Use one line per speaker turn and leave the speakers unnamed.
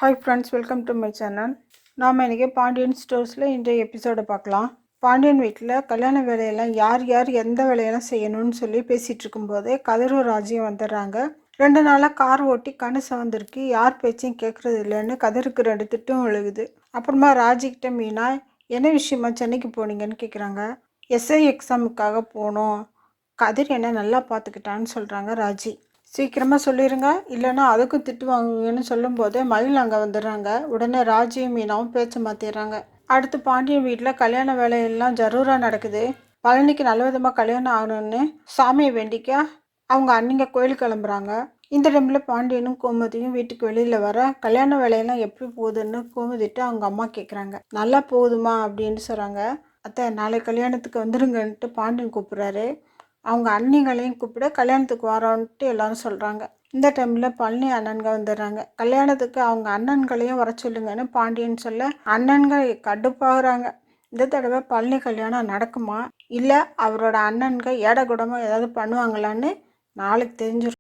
Hi friends, welcome to my channel. நாம் இன்றைக்கி பாண்டியன் ஸ்டோர்ஸில் இன்றைய எபிசோடை பார்க்கலாம். பாண்டியன் வீட்டில் கல்யாண வேலையெல்லாம் யார் யார் எந்த வேலையெல்லாம் செய்யணும்னு சொல்லி பேசிகிட்டு இருக்கும்போதே கதிரும் ராஜியும் வந்துடுறாங்க. 2 நாளாக கார் ஓட்டி கண்ணு சவந்திருக்கு, யார் பேச்சையும் கேட்குறது இல்லைன்னு கதிருக்கு 2 திட்டும் விழுகுது. அப்புறமா ராஜிக்கிட்ட மீனா என்ன விஷயமா சென்னைக்கு போனீங்கன்னு கேட்குறாங்க. எஸ்ஐ எக்ஸாமுக்காக போனோம், கதிர் என்ன நல்லா பார்த்துக்கிட்டான்னு சொல்கிறாங்க ராஜி. சீக்கிரமாக சொல்லிடுங்க, இல்லைன்னா அதுக்கும் திட்டு வாங்குவீங்கன்னு சொல்லும்போதே மயில் அங்கே வந்துடுறாங்க. உடனே ராஜியும் மீனாவும் பேச்சு மாற்றிடுறாங்க. அடுத்து பாண்டியன் வீட்டில் கல்யாண வேலையெல்லாம் ஜரூராக நடக்குது. பழனிக்கு நல்ல விதமாக கல்யாணம் ஆகணும்னு சாமியை வேண்டிக்க அவங்க அன்னிங்க கோயிலுக்கு கிளம்புறாங்க. இந்த டைமில் பாண்டியனும் கோமதியும் வீட்டுக்கு வெளியில் வர கல்யாண வேலையெல்லாம் எப்படி போகுதுன்னு கோமதிட்டு அவங்க அம்மா கேட்குறாங்க. நல்லா போகுதுமா அப்படின்னு சொல்கிறாங்க. அத்தை, நாளை கல்யாணத்துக்கு வந்துடுங்கன்ட்டு பாண்டியன் கூப்பிட்றாரு. அவங்க அண்ணிங்களையும் கூப்பிட கல்யாணத்துக்கு வரோன்ட்டு எல்லாரும் சொல்கிறாங்க. இந்த டைமில் பழனி அண்ணன்க வந்துடுறாங்க. கல்யாணத்துக்கு அவங்க அண்ணன்களையும் வர சொல்லுங்கன்னு பாண்டியன் சொல்ல அண்ணன்கள் கடுப்பாகிறாங்க. இந்த தடவை பழனி கல்யாணம் நடக்குமா, இல்லை அவரோட அண்ணன்க ஏடகுடமாக ஏதாவது பண்ணுவாங்களான்னு நாளைக்கு தெரிஞ்சிடும்.